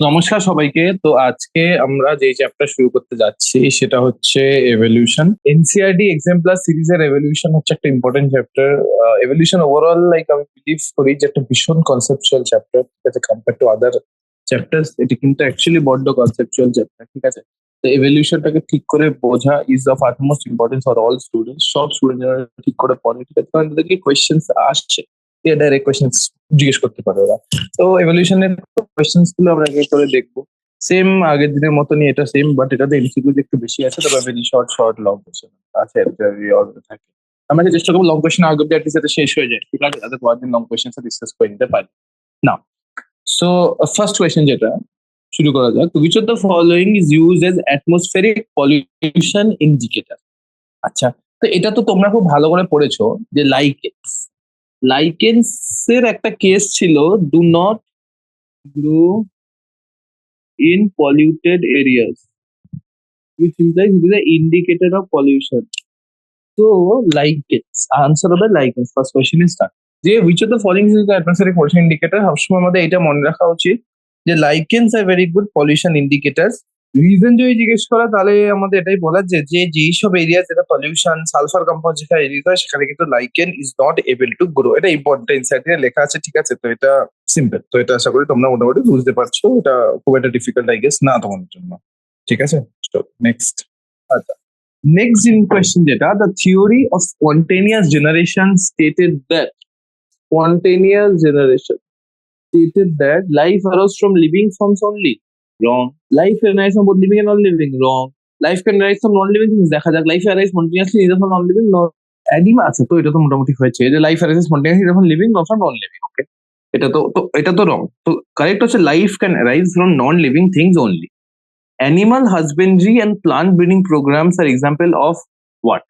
নমস্কার সবাইকে। তো আজকে আমরা যে চ্যাপ্টার শুরু করতে যাচ্ছি সেটা হচ্ছে এভলিউশন। এনসিআরটি এক্সাম্পলার সিরিজের এভলিউশন হচ্ছে একটা important chapter. Evolution overall like আমি বিলিভ করি যে একটা ভীষণ কনসেপচুয়াল চ্যাপ্টার, ঠিক আছে, কম্পেয়ার টু আদার চ্যাপ্টার্স। এটি কিন্তু অ্যাকচুয়ালি বড্ড কনসেপচুয়াল চ্যাপ্টার, ঠিক আছে। তো এভলিউশনটাকে ঠিক করে বোঝা is of utmost importance for all students. সব স্টুডেন্ট যারা ঠিক করে পড়ে, ঠিক আছে, কারণ তাদেরকে কোয়েশ্চেন্স আসছে, ডাইরেক্ট কোয়েশ্চেন্স জিজ্ঞেস করতে পারে ওরা। তো এভলিউশনের কোয়েশ্চেন্স গুলো আমরা এক এক করে দেখবো। সেম আগের দিনের মতনই এটা সেম, বাট এটাতে এমসিকিউ একটু বেশি আছে, তবে very short short long question আছে, থাকে। আমরা চেষ্টা করবো লং কোয়েশ্চেন আগে অব্দি যাতে শেষ হয়ে যায়, ঠিক আছে, যাতে পরের দিন লং কোয়েশ্চেন ডিসকাস করে নিতে পারি না। সো ফার্স্ট কোয়েশ্চেন যেটা শুরু করা যাক, which of the following is used as atmospheric pollution indicator. আচ্ছা, তো এটা তো তোমরা খুব ভালো করে পড়েছো যে লাইকেন্স লাইকেন্স এর একটা কেস ছিল, do not grow in polluted areas, which implies it is an indicator of pollution. So, lichens. Answer হবে lichens. First question is done. যে which of the following is the atmospheric pollution indicator? সবসময় আমাদের এটা মনে রাখা উচিত যে lichens are very good pollution indicators. Reason যদি জিজ্ঞেস করা তাহলে আমাদের এটাই বলার যে যেই সব এরিয়া যেটা পলিউশন সালফার কম্পাউন্ড যেখানে এরিয়া হয় সেখানে কিন্তু lichen is not able to grow. এটা ইম্পর্টেন্ট ইনসাইটে লেখা আছে, ঠিক আছে। তো এটা সিম্পল, তো এটা আশা করি তোমরা মোটামুটি বুঝতে পারছো। এটা খুব একটা ডিফিকাল্ট আই গেস না তোমাদের জন্য, ঠিক আছে। নেক্সট। আচ্ছা, নেক্সট ইন কোয়েশ্চেন যেটা, the theory of spontaneous generation stated that spontaneous generation stated that life arose from living forms only. Wrong. Life arises from both living and non-living. Wrong. Life can arise from non-living things. দেখা যাক, life arise spontaneously neither from non-living nor animal। আছে, তো এটা তো মোটামুটি হয়েছে যে life arises spontaneously neither from living nor from non-living। ওকে, এটা তো wrong। তো কারেক্ট হচ্ছে life can arise from non-living things only. Animal husbandry and plant breeding programs are example of what?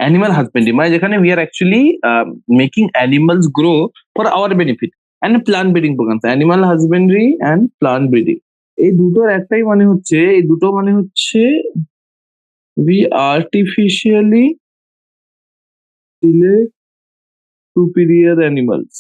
Animal husbandry মানে যেখানে we are actually making animals grow for our benefit, and plant breeding programs, animal husbandry and plant breeding, এই দুটোর একটাই মানে হচ্ছে, এই দুটো মানে হচ্ছে we artificially select superior animals.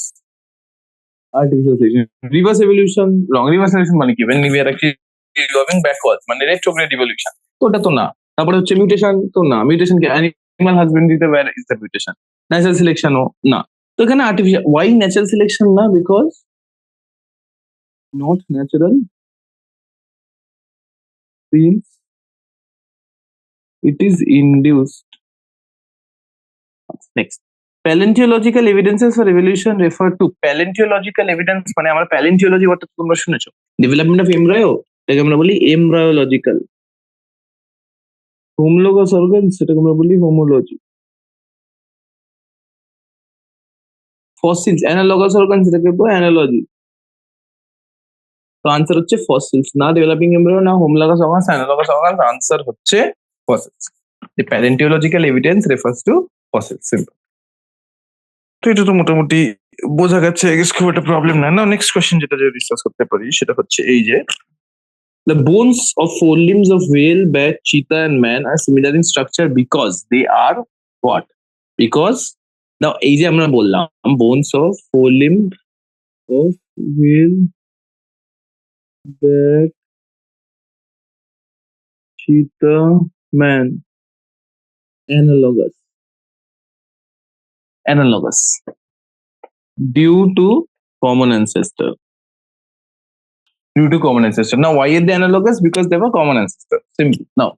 Artificial selection. Reverse evolution wrong. Reverse evolution মানে কি? When we are actually going backwards, মানে retrograde evolution, তো ওটা তো না। তারপরে হচ্ছে মিউটেশন, তো না। মিউটেশন কি? অ্যানিমাল হাজবেন্ড্রিতে where is the mutation? Natural সিলেকশনও না। তো এখানে আর্টিফিশিয়াল। ওয়াই ন্যাচারাল সিলেকশন না? Because not natural, since it is induced. Next, paleontological evidences for evolution refer to paleontological evidence মানে আমরা প্যালিওন্টোলজি অর্থাৎ তোমরা শুনেছো ডেভেলপমেন্ট অফ এমব্রায়ো, এটাকে আমরা বলি এমব্রায়োলজিক্যাল। হোমোলোগাস অর্গান, সেটাকে আমরা বলি হোমোলজি। ফসিলস অ্যানালগাস অর্গান, সেটাকে বলি অ্যানালজি। তো আনসার হচ্ছে ফসিলস, না ডেভেলপিং এমব্রায়ো না homologous organs analogous organs. Answer হচ্ছে fossils. The paleontological evidence refers to fossils. Simple. তো এটা তো মোটামুটি বোঝা গেছে, খুব একটা প্রবলেম না। না, নেক্সট কোশ্চেন যেটা ডিসকাস করতে পারি সেটা হচ্ছে এই যে, the bones of forelimbs of whale, bat, cheetah and man are similar in structure because they are what? Because now এই যে আমরা বললাম bones of forelimb of whale, bat, cheetah, man, analogous due to common ancestor. Now why are they analogous? Because they have a common ancestor. Simple. Now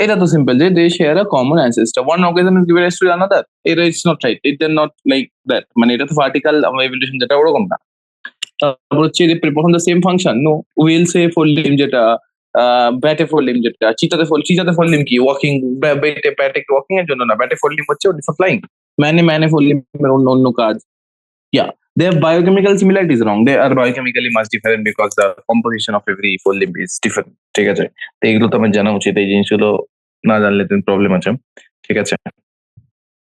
এটা তো simple যে they share a common ancestor. One organism is given rise to another. It's not right. It is not like that. মানে এটা তো vertical evolution যেটা ওরকম না। তারপর হচ্ছে যে perform the same function. No, whale say forelimb যেটা, ব্যাটে forelimb যেটা, চিতাতে forelimb কি? ওয়াকিং। ব্যাটে ওয়াকিং এর জন্য না, ব্যাটে forelimb হচ্ছে ফ্লাইং। ম্যানে forelimb এর অন্য কাজ। Yeah, they have biochemical similarities. Wrong. They are biochemically much different because the composition of every forelimb is different. ঠিক আছে, তো এগুলো তো আমার জানা উচিত। এই জিনিসগুলো না জানলে তো প্রবলেম আছে, ঠিক আছে।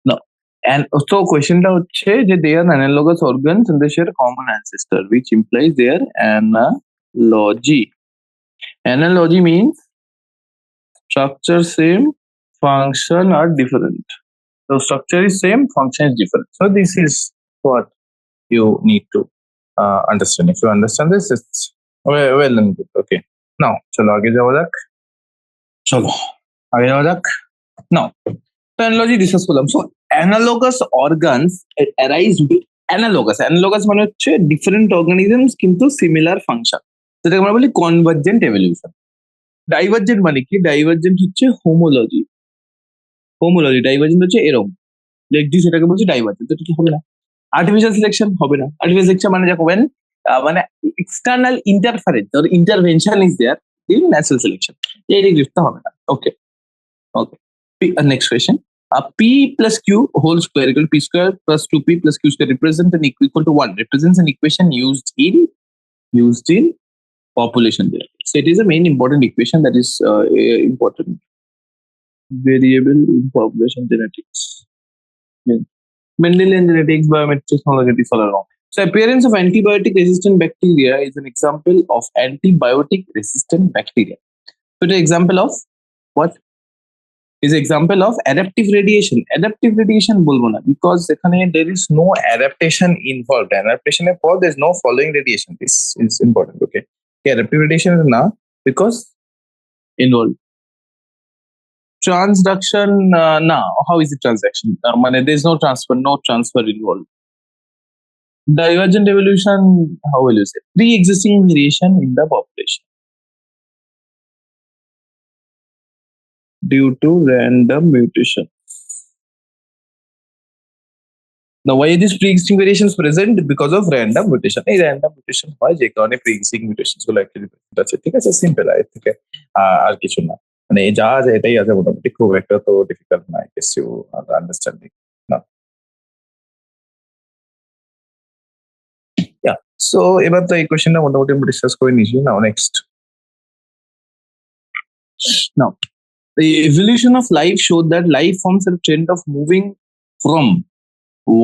No. And so questionটা হচ্ছে যে they are analogous organs and they share common ancestor, which implies their analogy. Analogy means structure same, function are different. So structure is same, function is different. So this is what you need to understand. If you understand this, it's well and good. Okay. Now, চলো আগে যাওয়া যাক। Now, তো analogy discuss করলাম। So, analogous organs arise with analogous মানে হচ্ছে different organisms কিন্তু similar function, যেটাকে আমরা বলি convergent evolution। Divergent মানে কি? Divergent হচ্ছে homology, divergent হচ্ছে এরম, লাইক দিস, এটাকে বলছি ডাইভার্জেন্ট। এটা কি হবে না? আর্টিফিশিয়াল সিলেকশন হবে না। আর্টিফিশিয়াল সিলেকশন মানে দেখো when মানে external interference or intervention is there in natural selection, এই জিনিসটা হবে না। Okay, okay. Next question, p plus q whole square equal to p square plus 2p plus q square represent an equal to 1 represents an equation used in population theory. So it is a main important equation that is important variable in population genetics. Mendelian genetics, biometrics, technology, all along. So appearance of antibiotic resistant bacteria is an example of antibiotic resistant bacteria. So the example of what? Is example of adaptive radiation. Adaptive radiation bolbo na, because there is no adaptation involved. Adaptation involved, there is no following radiation. This is important. Okay. Adaptive radiation is na because involved. Transduction, now how is it transduction? There is no transfer involved. Divergent evolution, how will you say? Pre-existing variation in the population due to random mutation. Now, why is this pre-existing variations present? Because of random mutation. এই random mutation হয় যে কারণে pre-existing mutations গুলো actually present আছে। ঠিক আছে, simple. এর থেকে আর কিছু না, মানে যা আছে এটাই আছে মোটামুটি, খুব একটা তো ডিফিকাল্ট না, আই গেস ইউ আন্ডারস্ট্যান্ডিং না। Yeah. So এবার তো এই কোশ্চেনটা মোটামুটি আমরা ডিসকাস করে নিয়েছি। নাও next. Now, the evolution of life showed that life forms a trend of moving from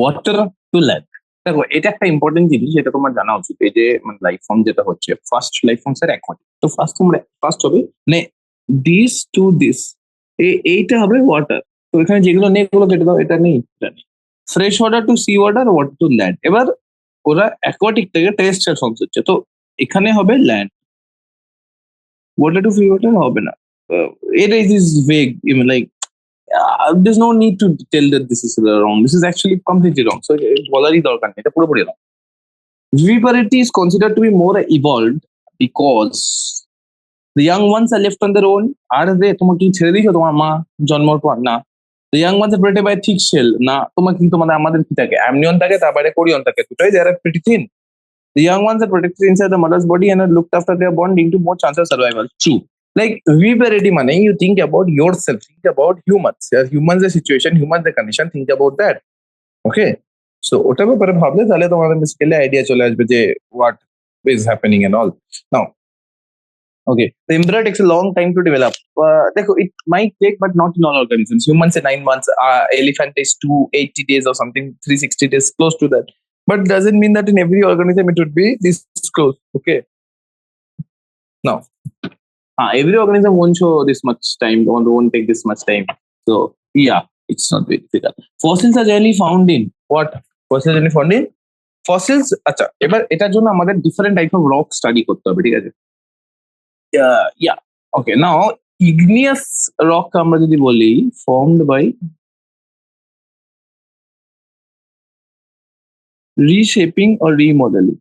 water to land. দেখো, এটা একটা ইম্পর্টেন্ট জিনিস, যেটা তোমার জানা উচিত। এই যে মানে লাইফ ফর্ম যেটা হচ্ছে, ফার্স্ট লাইফ ফর্মস এর অ্যাকোয়াটিক। তো ফার্স্ট হবে মানে দিস টু দিস, এইটা হবে ওয়াটার। তো এখানে যেগুলো নেই এগুলো কেটে দাও, এটা নেই, এটা নেই। Fresh water to sea water, water to land. এবার ওরা অ্যাকোয়াটিক থেকে টেরেস্ট্রিয়াল ফর্মস হচ্ছে, তো এখানে হবে land. Water to free water হবে না। It is vague, even like there's no need to tell that this is wrong. This is actually completely wrong. So বলারই দরকার নেই, এটা পুরোপুরি wrong. Viviparity is considered to be more evolved because the young ones are left on their own. আর তোমাকে কি ছেড়ে দিয়েছো তোমার মা জন্মের পর? না। The young ones are protected by a thick shell. না। আমাদের কি থাকে? অ্যামনিয়ন থাকে, তারপরে কোরিয়ন থাকে, দুটোই they are pretty thin. The young ones are protected inside the mother's body and are looked after their bond, leading to more chance of survival. True. Like viviparity money, you think about yourself, think about humans. Humans the situation, humans the condition, think about that. Okay. So ওটার ব্যাপারে ভাবলে তাহলে তোমাদের basically idea চলে আসবে যে what is happening and all. Now, okay, the embryo takes a long time to develop. Dekho, it might take, but not in all organisms. Humans say 9 months, elephant takes 280 days or something, 360 days, close to that. But doesn't mean that in every organism it would be this close. Okay. Now, every organism won't show this much time, won't take this much time. So yeah, it's not very difficult. Fossils are generally found in what? Fossils are generally found in fossils. আচ্ছা, এবার এটার জন্য আমাদের different type of rock study করতে হবে, ঠিক আছে? Yeah. Okay. Now, igneous rock আমরা যদি বলি, formed by reshaping or remodeling.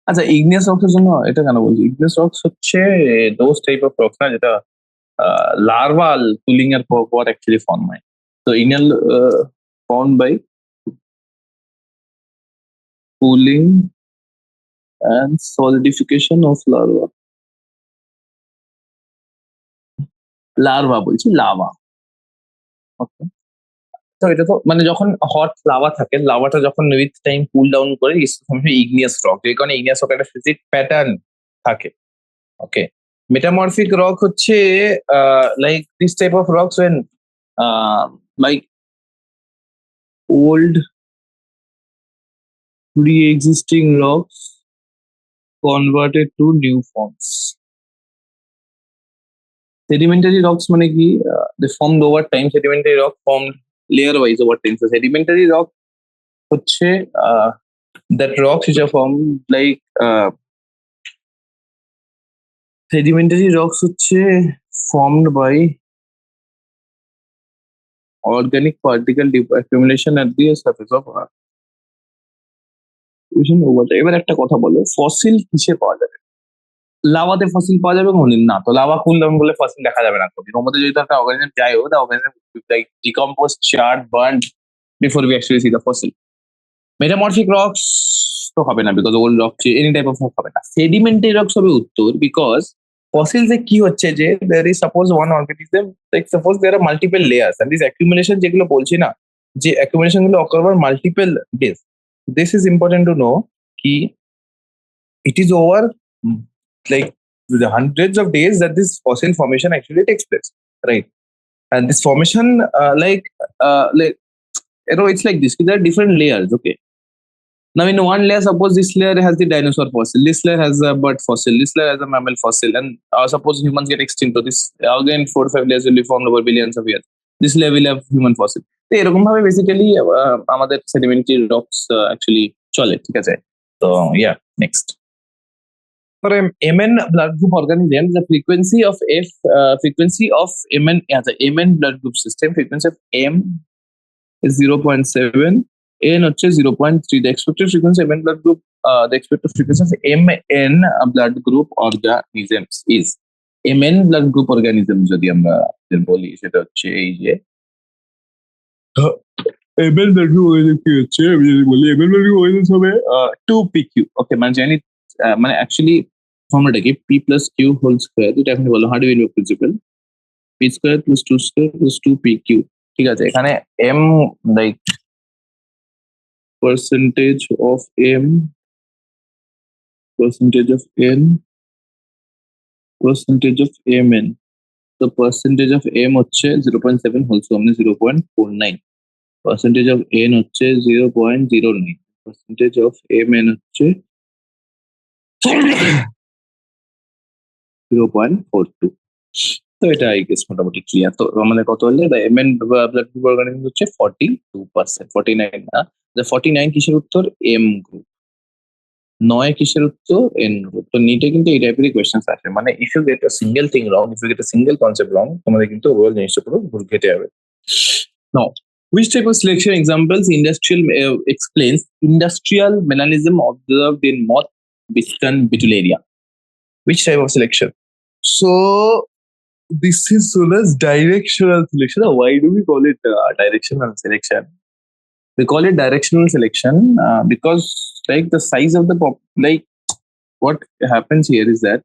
আচ্ছা, igneous rocks এর জন্য এটা কেন বলছি? igneous rocks হচ্ছে those type of rocks না যেটা larval cooling এর পর actually form হয়। So initial formed by cooling and solidification of larva বলছি, lava. Okay. তো এটা তো মানে যখন হট লাভা থাকে, লাভাটা যখন উইথ টাইম কুল ডাউন করে ইগনিয়াস রক, যে কারণে ইগনিয়াস রক একটা ফিজিক প্যাটার্ন থাকে। ওকে। মেটামরফিক রক হচ্ছে like this type of rocks when like old pre-existing rocks converted to new forms. Sedimentary rocks মানে কি? They formed over time. Sedimentary rock formed layer wise over time. So sedimentary rock হচ্ছে that rocks which are formed like sedimentary rocks হচ্ছে formed by organic particle accumulation at the surface of earth. এবার একটা কথা বলো, fossil কিসে পাওয়া যাবে? লাভাতে fossil পাওয়া যাবে কোনদিন? না, তো লাভা খুললে বলে ফসিল দেখা যাবে না কোনদিন। ওর মধ্যে যদি একটা অর্গানিজম যায়, ও organism like decompose, charred, burn before we actually see the fossil. Metamorphic rocks তো হবে না, because old rock any type of rock হবে না। সেডিমেন্টারি রক্স হবে উত্তর, বিকজ ফসিলসে কি হচ্ছে যে there is suppose one organism, like suppose there are multiple layers and this accumulation যেগুলো বলছি না, যে অ্যাকুমুলেশন গুলো occur over multiple days, this is important to know কি it is over like the hundreds of days that this fossil formation actually takes place, right? And this formation like it's like this, there are different layers, okay? Now in one layer, suppose this layer has the dinosaur fossil, this layer has a bird fossil, this layer has a mammal fossil, and suppose humans get extinct, so this again 4 to 5 layers will be formed over billions of years. This layer will have human fossil. তো এরকম ভাবে basically আমাদের sedimentary rocks actually চলে, ঠিক আছে? তো ইয়া, next. For Mn blood group organism, the frequency of Mn as a Mn blood group system, frequency of M is 0.7, N হচ্ছে 0.3. The expected frequency of Mn blood group, the expected frequency of Mn blood group organisms is Mn blood group organism যদি আমরা বলি, সেটা হচ্ছে এই যে Mn blood group organism কি হচ্ছে, আমি যদি বলি Mn blood group organism হবে 2pq, ওকে? মানে জানি মানে অ্যাকচুয়ালি ফর্মুলাটা কি, p plus q whole square, এটা এখন বলো hardware principal, p square plus 2 square plus 2pq, ঠিক আছে? এখানে m like percentage of m, percentage of n, percentage of mn, তো percentage of m হচ্ছে 0.7 হোল স্কয়ার মানে 0.49, percentage of n হচ্ছে 0.09, percentage of mn হচ্ছে 0.42। তো এটা আই গেস মোটামুটি ক্লিয়ার। তো আমাদের কত হলে এমএন ব্লাড গ্রুপ অর্গানিজম হচ্ছে 42%, 49 না, 49 কিসের উত্তর? M group. 9 কিসের উত্তর? N group. তো নিটে কিন্তু এই টাইপেরই কোয়েশ্চেন্স আসে, মানে if you get a single thing wrong, if you get a single concept wrong, তোমাদের কিন্তু ওভারঅল জিনিসটা পুরো ভুল কেটে যাবে। নাও, which type of selection examples explains industrial melanism observed in moth biston betullaria? Which type of selection? So this is known as directional selection. Why do we call it directional selection? We call it directional selection because like the size of the like what happens here is that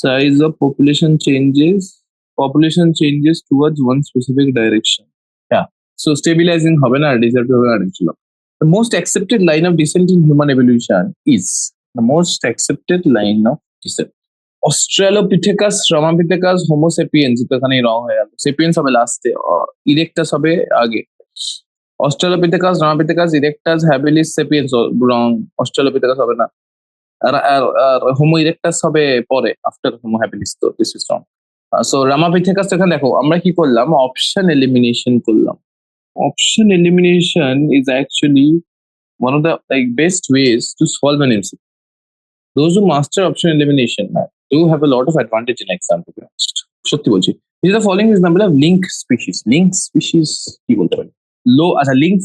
size of population changes towards one specific direction. Yeah. So stabilizing হবে না, disruptive হবে না। The most accepted line of descent in human evolution is the most accepted line of descent. Australopithecus, Ramapithecus, Homo sapiens, তো এখানে রং হয়ে গেল, sapiens হবে লাস্টে, ইরেক্টাস হবে আগে। অস্ট্রালোপিথেকাস, রামাপিথেকাস, ইরেক্টাস, হ্যাবিলিস, সেপিয়েন্স রং, অস্ট্রালোপিথেকাস হবে না, আর হোমো ইরেক্টাস হবে পরে, আফটার হোমো হ্যাবিলিস, তো দিস ইজ রং। সো রামাপিথেকাস, এখানে দেখো আমরা কি করলাম, অপশন এলিমিনেশন করলাম। Option elimination is actually one of the like best ways to solve an MCQ. Those who master option elimination do have a lot of advantage in exam, to be honest. সত্যি বলছি। These are the following example of link species. Link species কি বলতে পারি? লো, আচ্ছা, link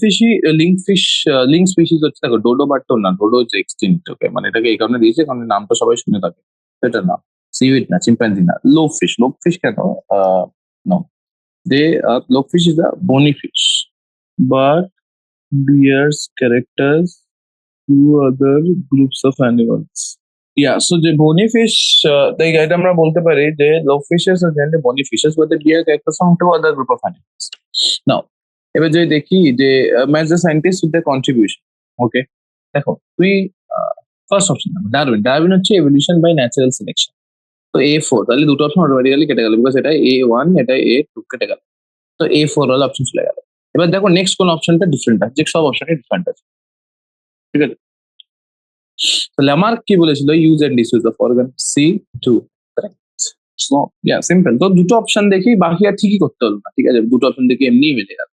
species হচ্ছে, দেখো Dodo but তো না, ডোডো হচ্ছে এক্সটিংক্ট, ওকে? মানে এটাকে এই কারণে দিয়েছে কারণ নামটা সবাই শুনে থাকে, সেটা না। সিউইড না, চিম্পাঞ্জি না। লোকফিশ কেন? নো, দে লোকফিশ ইজ আ বনি fish, but bears characters to other groups of animals. Yeah, so the bony fish, like এটা আমরা বলতে পারি যে low fishes are generally bony fishes, but they bear characters from two other group of animals. Now, এবার যদি দেখি যে match the scientists with their contribution, okay? দেখো তুই ফার্স্ট অপশন ডারউইন হচ্ছে evolution by natural selection, তো A4, তাহলে দুটো অপশন অটোমেটিক্যালি কেটে গেল, বিকজ এটা A1, এটা A2 কেটে গেল, তো A4 হল অপশন চলে গেল। এবার দেখো নেক্সট কোন অপশনটা ডিফারেন্ট আছে, সব অপশনই ডিফারেন্ট আছে, ঠিক আছে? তাহলে আমার কি বলেছিল, use and disuse of organ, C2, correct. So yeah, simple. তো দুটো অপশন দেখি, বাকি আর ঠিকই করতে হলো না, ঠিক আছে? দুটো অপশন দেখে এমনিই মিলে গেল।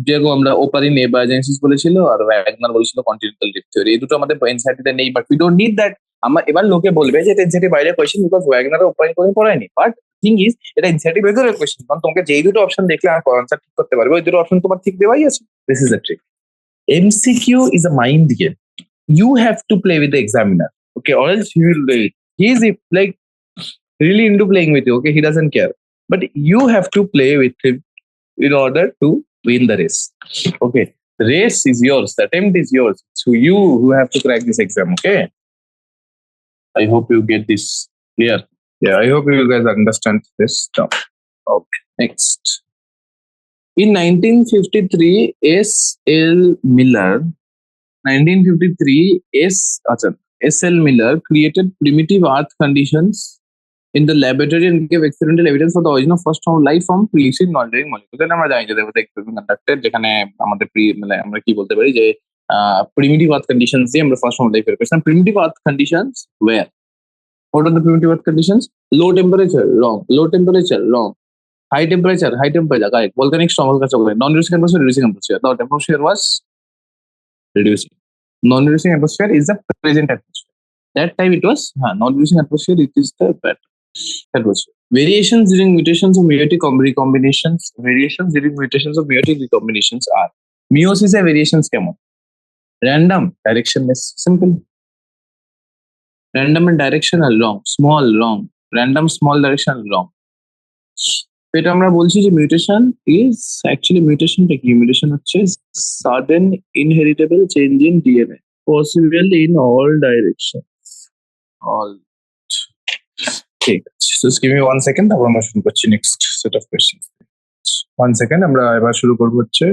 যেরকম আমরা ওপারিন এবায়োজেনেসিস বলেছিল, আর ওয়াগনার বলেছিল কন্টিনেন্টাল ড্রিফট থিওরি, এই দুটো আমাদের এনসিইআরটি তে নেই, but we don't need that, আমার এবার লোকে বলবে যে এটা এনসিইআরটি বাইরের কোয়েশ্চেন বিকজ ওয়াগনার ওপেন করে পড়ায়নি, বাট থিং ইজ এটা এনসিইআরটি ভেতরের কোয়েশ্চেন, কারণ তোমাকে যেই দুটো অপশন দেখলে আর আনসার ঠিক করতে পারবে ওই দুটো অপশন তোমার ঠিক দেওয়াই আছে। This is the trick. MCQ is a mind game. You have to play with the examiner, okay, or else he will he is like really into playing with you, okay, he doesn't care, but you have to play with him in order to win the race, okay. The race is yours, the attempt is yours, so you who have to crack this exam, okay. I hope you get this clear. Yeah, I hope you guys understand this now. Okay, next. In 1953 S.L. Miller 1953 S.L. Miller created primitive earth conditions in the laboratory and gave experimental evidence for the origin of first form of life from pre-existing non-living molecules. Then আমরা জানি যে there was an experiment conducted যেখানে আমাদের মানে আমরা কি বলতে পারি যে primitive earth conditions দিয়ে আমরা first form of life বের করেছিলাম. Primitive earth conditions where? What are the primitive earth conditions? Low temperature, wrong. Low temperature, wrong. High temperature, correct. Volcanic storm, non-reducing atmosphere, reducing atmosphere. The atmosphere was reducing. Non-reducing atmosphere is the present atmosphere. That time it was non-reducing atmosphere. It is the bad atmosphere. Variations during mutations of meiotic recombinations. Variations during mutations of meiotic recombinations are meiosis A variations কেমন? Random, directionless, simple. Random and directional, wrong. Small, wrong. Random, small, directional, wrong. এটা আমরা বলছি যে mutation is actually মিউটেশনটা কি? Mutation হচ্ছে sudden inheritable change in DNA possible in all direction. All ঠিক আছে, just give me 1 second, তারপর আমরা শুরু করছি next set of questions. 1 second, আমরা এবার শুরু করব হচ্ছে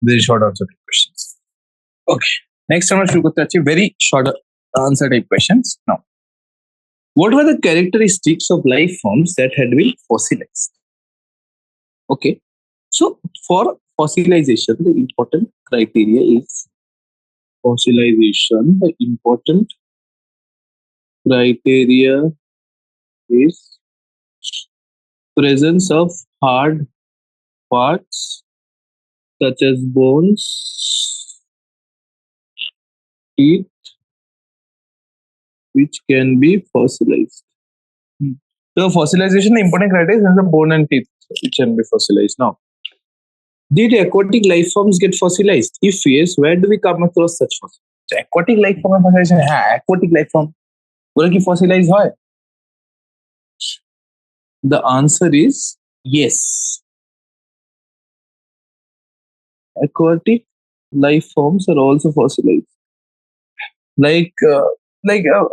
very short answer type questions. Okay, next আমরা শুরু করতে যাচ্ছি very short answer type questions. Now, what were the characteristics of life forms that had been fossilized? Okay, so for fossilization, the important criteria is fossilization. The important criteria is presence of hard parts such as bones, teeth, which can be fossilized. So fossilization, the important criteria is the bone and teeth which can be fossilized. Now, did aquatic life forms get fossilized? If yes, where do we come across such fossils? So aquatic life form fossilization, aquatic life form ওরা কি fossilized হয়? The answer is yes. Aquatic life forms are also fossilized.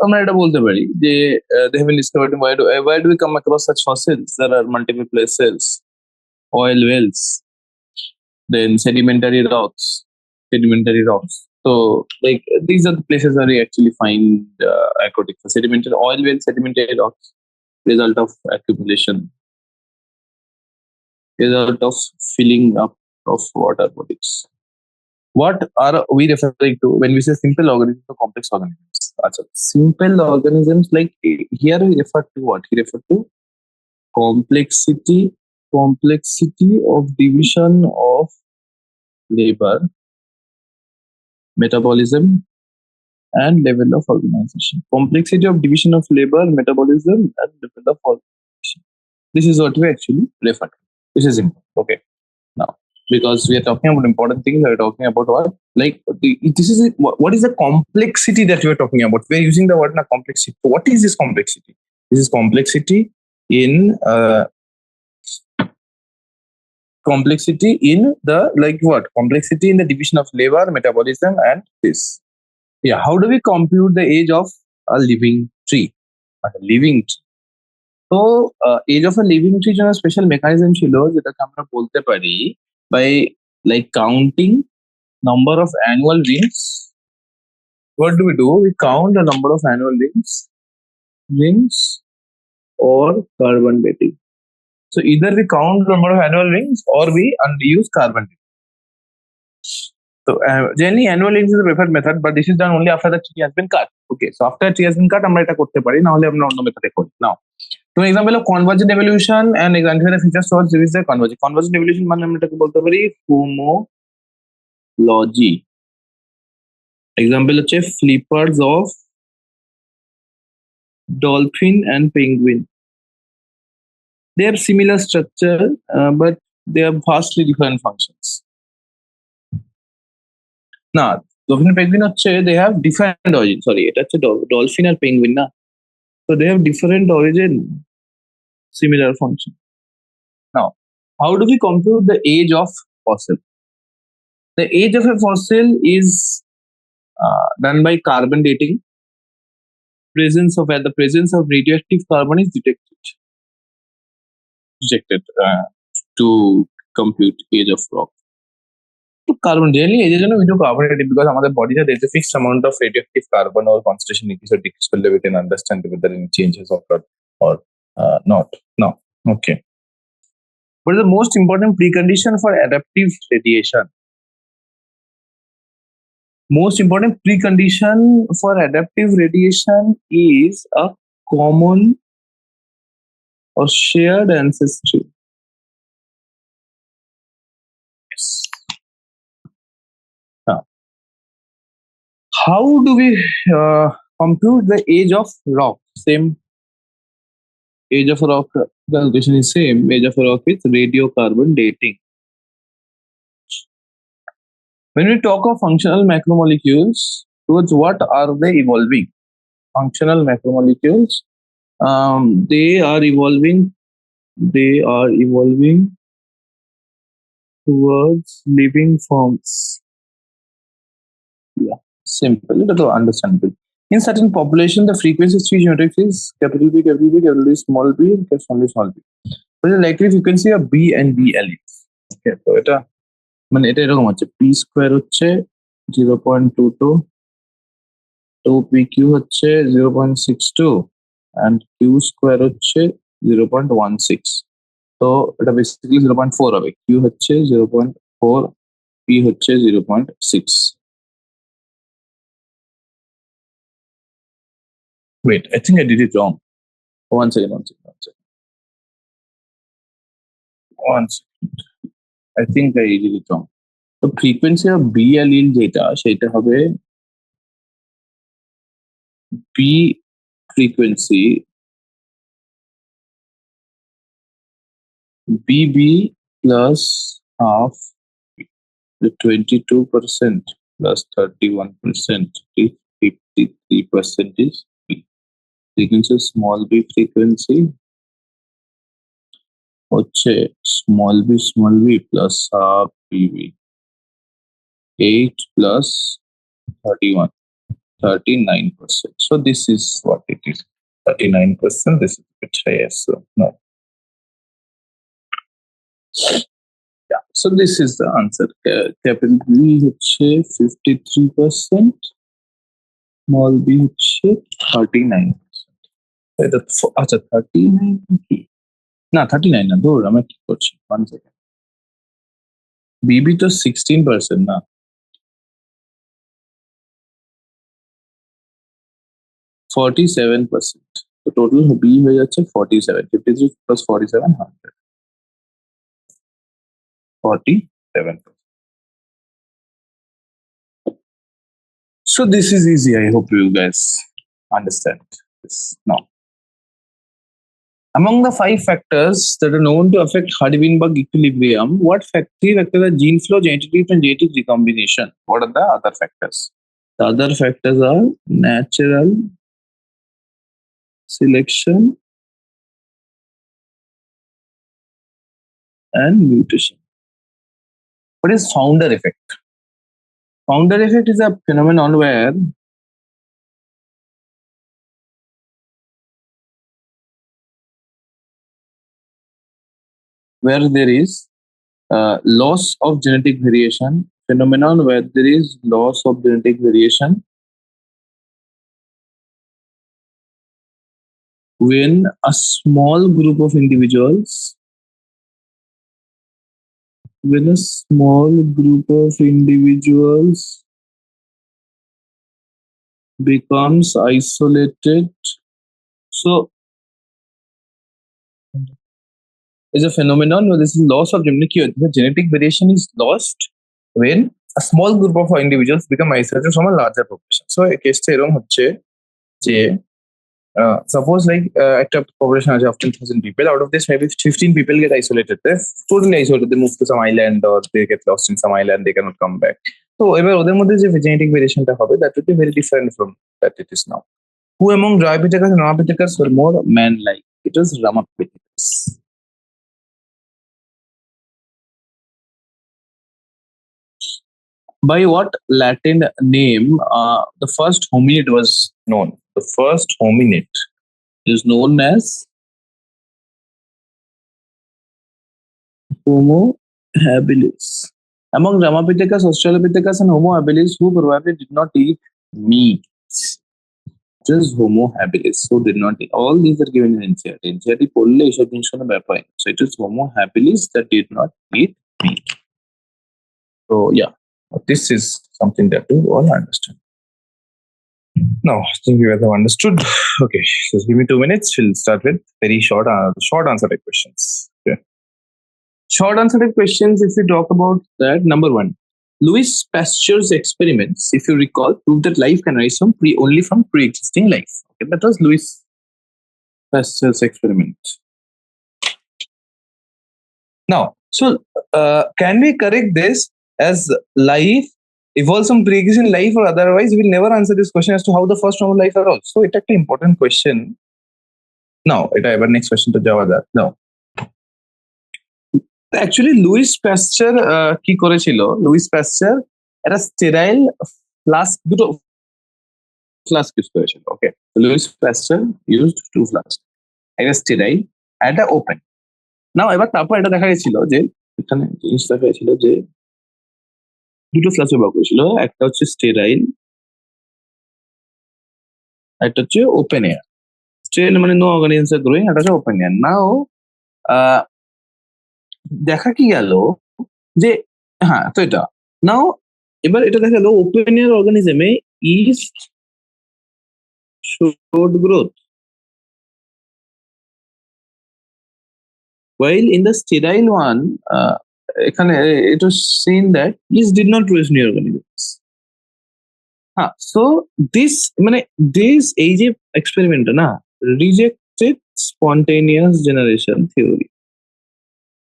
আমরা এটা বলতে পারি যে they have been discovered. Where do we come across such fossils? There are multiple places: oil wells, then sedimentary rocks. So these are the places where we actually find aquatic sedimentary oil wells, sedimentary rocks, result of accumulation, result of filling up of water bodies. What are we referring to when we say simple organisms or complex organisms? Simple organisms, like here we refer to what? We refer to complexity of division of labor, metabolism, and level of organization. Complexity of division of labor, metabolism, and level of organization. This is what we actually refer to. This is important. Okay. Now, because we are talking about important things, we are talking about what? What is the complexity that we are talking about? We are using the word complexity. So what is this complexity? This is complexity in the complexity in the division of labor, metabolism, and this. Yeah, how do we compute the age of a living tree? So age of a living tree জন্য special mechanism ছিল যেটাকে আমরা বলতে পারি by counting number of annual rings. What do? We count the number of annual rings or carbon dating. So either we count the number of annual rings or we use carbon dating. So generally annual rings is the preferred method, but this is done only after the tree has been cut. Okay, so after the tree has been cut আমরা এটা করতে পারি, না হলে আমরা অন্য মেথডে করি। Now, to example of convergent evolution and identify the features towards which the convergent evolution মানে আমরা এটাকে বলতে পারি homology. Example হচ্ছে flippers of dolphin and penguin. They have similar structure, but they have vastly different functions. Now, dolphin and penguin they have different origin. Sorry, it's a dolphin and penguin. Na? So they have different origin, similar function. Now, how do we compute the age of fossil? The age of a fossil is done by carbon dating. Where the presence of radioactive carbon is detected to compute age of rock. To carbon daily age we do carbon dating because our body there is a fixed amount of radioactive carbon or concentration increase or decrease. We can understand whether any changes occur or not. No. Okay. What is the most important precondition for adaptive radiation? Most important precondition for adaptive radiation is a common or shared ancestry. Yes. Now, how do we compute the age of rock? Same age of rock calculation is same age of rock with radiocarbon dating. When we talk of functional macromolecules, towards what are they evolving? Functional macromolecules, they are evolving towards living forms. Yeah, simple, understandable. In certain population, the frequency of speech matrix is capital B, capital B, capital B, small b, and capital small b. But the likely frequency of B and B alleles. Okay, so এটা মানে এটা এরকম হচ্ছে p square হচ্ছে 0.22, তো pq হচ্ছে 0.62 and q square হচ্ছে 0.16. তো এটা বেসিক্যালি 0.4 হবে, q হচ্ছে 0.4, p হচ্ছে 0.6. Wait, I think I did it wrong. One second. I think I did it wrong. The frequency of B allele data, সেটা হবে B frequency BB plus half the 22% plus 31% is 53% is B. Frequency of small b frequency হচ্ছে small b plus half BB. 8 plus 31, 39%. So this is what it is. 39%. This is a bit higher. So no. Yeah. So this is the answer. Capital B হচ্ছে 53%. Small b হচ্ছে 39%. আচ্ছা 39 কি? না 39 না, ধর আমি ঠিক করছি। 1 second. BB তো 16% না। 47%. So total B হয়ে যাচ্ছে 47. 53 plus 47, 100. 47%. So this is easy. I hope you guys understand this now. Among the 5 factors that are known to affect Hardy-Weinberg equilibrium, what three factors are gene flow, genetic and genetic recombination? What are the other factors? The other factors are natural selection and mutation. What is founder effect? Founder effect is a phenomenon where there is loss of genetic variation. Phenomenon where there is loss of genetic variation when a small group of individuals becomes isolated. So is a phenomenon where this is loss of genetic variation is lost when a small group of individuals become isolated from a larger population. So a case এরকম হচ্ছে যে suppose like একটা population আছে of 10,000 people. Out of this, maybe 15 people get isolated. They're totally isolated. They move to some island or they get lost in some island. They cannot come back. So এবার ওদের মধ্যে যে genetic variationটা হবে, that would be very different from that it is now. Who among Dryopithecus and Ramapithecus were more man-like? It was Ramapithecus. By what Latin name the first hominid was known? The first hominid is known as Homo habilis. Among Ramapithecus, Australopithecus, and Homo habilis, who probably did not eat meat? Just Homo habilis, who did not eat. All these are given in NCERT. NCERT পড়লে এইসব জিনিস কোনো ব্যাপার না. So it is Homo habilis that did not eat meat. So yeah, this is something that we all understand. Now, I think you guys have understood. Okay, just give me 2 minutes. We'll start with very short answer type questions. Okay. Short answer type questions, if we talk about that, number one, Louis Pasteur's experiments, if you recall, proved that life can arise from only from pre-existing life. Okay, that was Louis Pasteur's experiment. Now, so can we correct this as life evolves from pre-existing life, or otherwise we'll never answer this question as to how the first form of life arose? So it's an important question. Now, next question to Java that. Now, actually Louis Pasteur কি করেছিল? Louis Pasteur একটা sterile flask, দুটো flask use করেছিল. Okay, Louis Pasteur used two flasks, একটা sterile and একটা open. Now এবার তারপর এটা দেখা গেছিল যে এখানে জিনিস দেখা গেছিল যে দুটো ফ্লাস্ক ব্যবহার করেছিল, একটা হচ্ছে স্টেরাইল, একটা হচ্ছে ওপেন এয়ার। স্টেরাইল মানে নো অর্গানিজমস আর গ্রোয়িং, একটা হচ্ছে ওপেন এয়ার। নাও দেখা কি গেল যে হ্যাঁ, তো এটা নাও এবার এটা দেখা গেল ওপেন এয়ার অর্গানিজমে yeast showed growth, while in the sterile one এখানে it was seen that yeast did not produce new organisms. হ্যাঁ, so this মানে this এই যে এক্সপেরিমেন্ট না রিজেক্টেড স্পন্টেনিয়াস জেনারেশন থিওরি।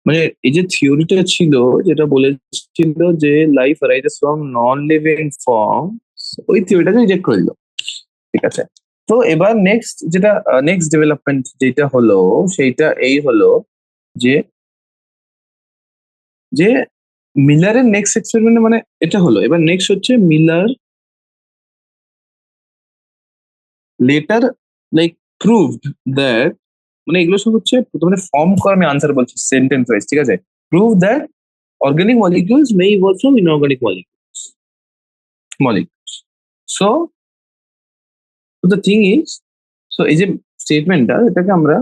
মানে এই যে থিওরিটা ছিল যেটা বলেছিল যে life arises from non living form, ওই থিওরিটাকে রিজেক্ট করে দিল। ঠিক আছে, তো এবার নেক্সট ডেভেলপমেন্ট যেটা হলো সেইটা এই হলো যে যে মিলারের নেক্সট এক্সপেরিমেন্ট মানে এটা হলো। এবার নেক্সট হচ্ছে Miller letter like proved that, মানে এগুলো সব হচ্ছে প্রথমে ফর্ম করে আমি আনসার বলছি সেন্টেন্স ওয়াইজ, ঠিক আছে। Prove that organic molecules May evolve from inorganic molecules. So the thing is, so এই যে স্টেটমেন্টটা এটাকে আমরা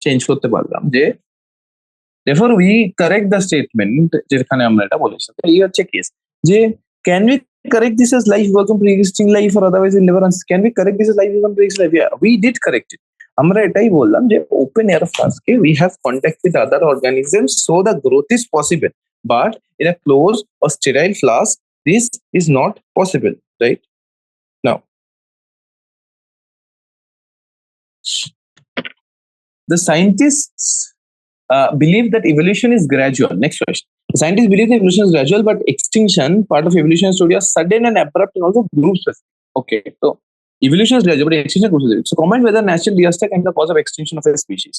চেঞ্জ করতে পারলাম যে therefore we correct the statement যেখানে আমরা এটা বলেছি। এই হচ্ছে কেস যে can we correct this as life evolved from pre-existing life, or otherwise we'll never answer. Can we correct this as life evolved from pre-existing life? Yeah, we did correct it. আমরা এটাই বললাম যে open air flaske we have contact with other organisms so the growth is possible, but in a closed or sterile flask this is not possible, right? Now the scientists believe that evolution is gradual. Next question. The scientists believe that evolution is gradual, but extinction, part of evolution story, are sudden and abrupt and also group specific. Okay, so evolution is gradual, but extinction is group specific. So comment whether natural disaster can be the cause of extinction of a species.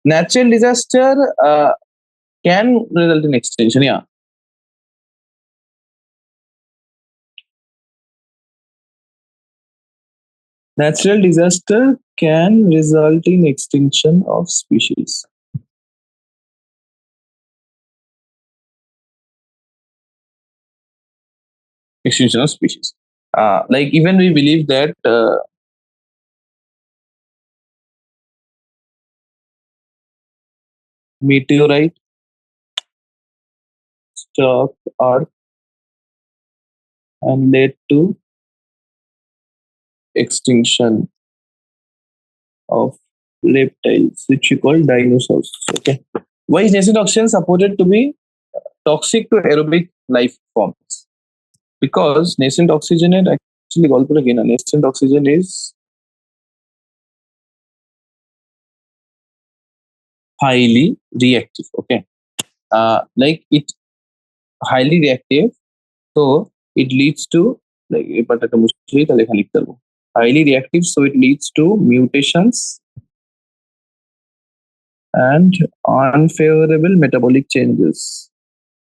Natural disaster can result in extinction, yeah. Natural disaster can result in extinction of species. Extinction of species. Like even we believe that meteorite struck Earth and led to extinction of reptiles, which we call dinosaurs. Okay. Why is nascent oxygen supported to be toxic to aerobic life forms? Because nascent oxygen, actually, nascent oxygen is highly reactive. Okay, like it highly reactive, so it leads to like এবারটা একটা মুশকিল তাহলে এখানে লিখতে পারবো highly reactive, so it leads to mutations and unfavorable metabolic changes.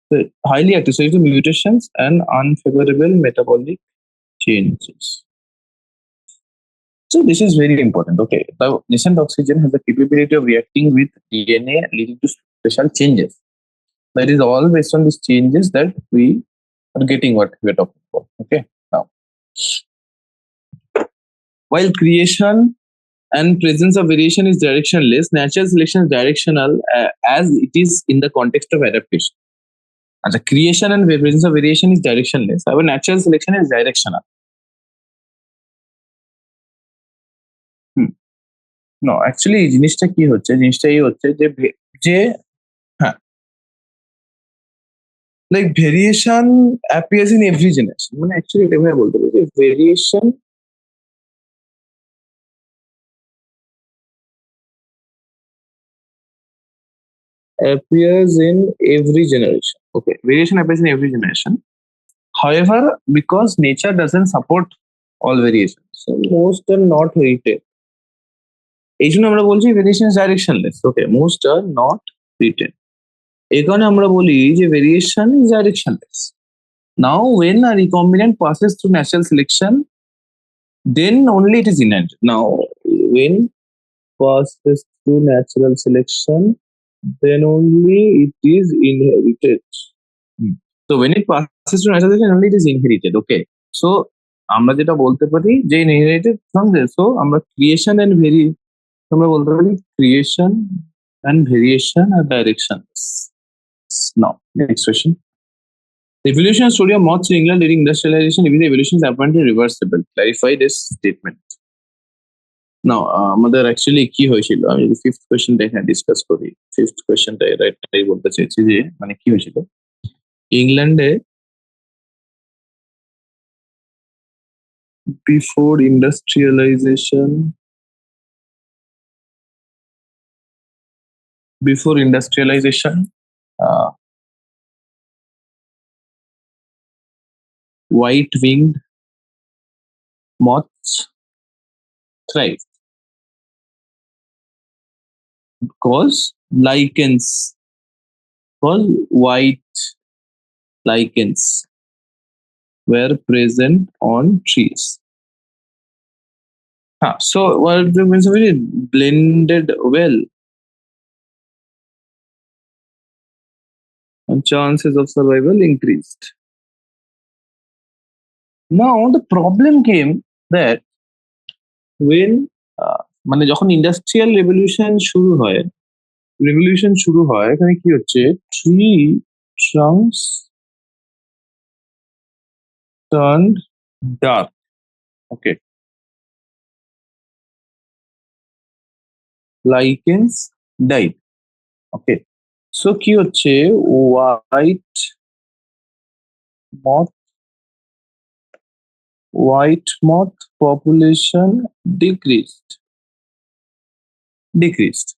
So highly active, so it's mutations and unfavorable metabolic changes. So this is very important. Okay, the nascent oxygen has the capability of reacting with DNA, leading to special changes. That is all based on these changes that we are getting what we are talking about. Okay, now while creation and presence of variation is directionless, natural selection is directional as it is in the context of adaptation. And the creation and presence of variation is directionless. However, natural selection is directional. No, actually জিনিসটা কি হচ্ছে, জিনিসটা এই হচ্ছে যে যে হ্যাঁ, like variation appears in every generation. মানে actually এটা ভাবে বলতে পারি যে variation appears in every generation. Okay, variation appears in every generation. However, because nature doesn't support all variations, so most are not rated. এই জন্য আমরা বলছি variation is directionless. Okay, most are not written. এই কারণে আমরা বলি যে variation is directionless. Now when a recombinant passes through natural selection, then only it is inherited. Now when passes through natural selection, then only it is inherited. So when it passes through natural selection, only it is inherited. Okay, so আমরা যেটা বলতে পারি যে inherited from there, so আমরা creation and আমরা বলতে পারি creation and variation are directions. Now, next question. The evolution story of moths in England during industrialization, if the evolution is apparently reversible. Clarify this statement. Now, আমাদের actually কি হয়েছিল, আমি যদি fifth কোয়েশ্চেনটা এখানে ডিসকাস করি, ফিফথ কোয়েশ্চেনটা এটাই বলতে চাইছি যে মানে কি হয়েছিল ইংল্যান্ডে before industrialization, white-winged moths thrive because white lichens were present on trees. So what means very blended well, and chances of survival increased. Now the problem came that when মানে যখন ইন্ডাস্ট্রিয়াল রেভলিউশন শুরু হয় এখানে কি হচ্ছে, tree trunks turned dark. Okay, lichens died. Okay, so কি হচ্ছে, white moth population decreased.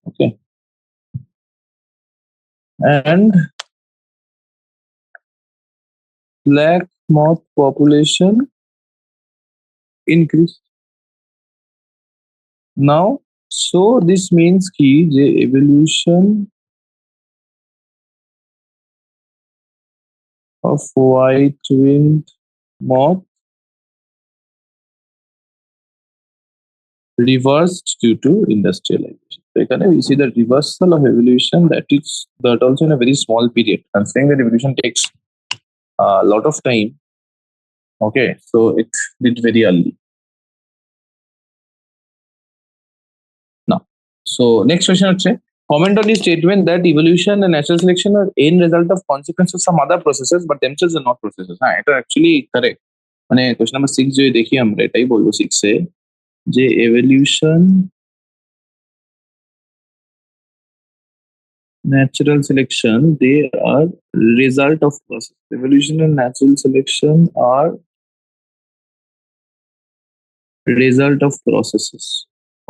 Okay, and black moth population increased. Now, so this means ki the evolution of white-winged moth reversed due to industrialization. So ekhane we see the reversal of evolution that also in a very small period. I'm saying that evolution takes a lot of time. Okay, so it did very early. Now, so next question হচ্ছে, comment on the statement that evolution and natural selection are end result of consequence of some other processes but themselves are not processes. হ্যাঁ, এটা actually correct. মানে question number 6 যদি দেখি আমরা এটাই বলবো 6 এ যে evolution, natural selection, they are result of process. Evolution and natural selection are result of processes.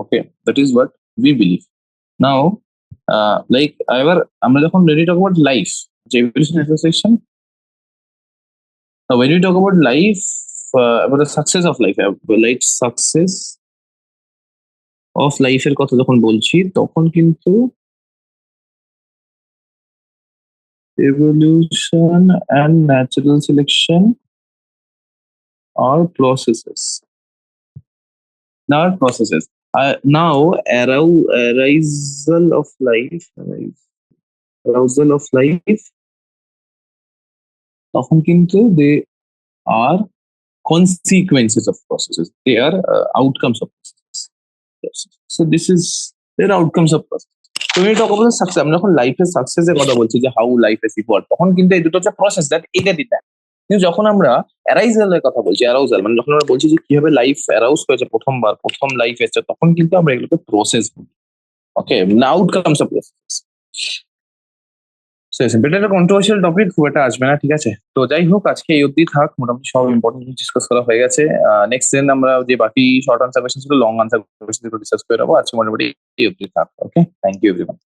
Okay, that is what we believe. Now like এবার আমরা যখন রেডি টক অ্যাবাউট লাইফ, যে evolution association, when we talk about life, about the success of life, like success of life এর কথা যখন বলছি তখন কিন্তু evolution and natural selection are processes. Now processes. Now arousal of life তখন কিন্তু they are consequences of processes. They are outcomes of processes. So this is their outcomes of process. So when we talk about success, আমরা যখন লাইফের সাকসেসের কথা বলছি যে how life is evolve, তখন কিন্তু এই দুটো হচ্ছে প্রসেস দ্যাট এটা দিতে। কিন্তু যখন আমরা অ্যারাইজালের কথা বলছি, অ্যারাউজাল মানে যখন আমরা বলছি যে কিভাবে লাইফ অ্যারাউজ হয়েছে প্রথমবার, প্রথম লাইফ এসেছে, তখন কিন্তু আমরা এগুলোকে প্রসেস বলি। ওকে, না আউটকামস অফ প্রসেস। এটা একটা কন্ট্রোভার্সিয়াল টপিক, খুব একটা আসবে না, ঠিক আছে? তো যাই হোক, আজকে এই অবধি থাক, মোটামুটি সব ইম্পর্টেন্ট ডিসকাস করা হয়ে গেছে। নেক্সট দিন আমরা যে বাকি শর্ট আনসার কোয়েশ্চেন ছিল, লং আনসার কোয়েশ্চেন ডিসকাস করে নেবো। আজকে মোটামুটি এই অবধি থাক। ওকে, থ্যাংক ইউ এভরিওয়ান।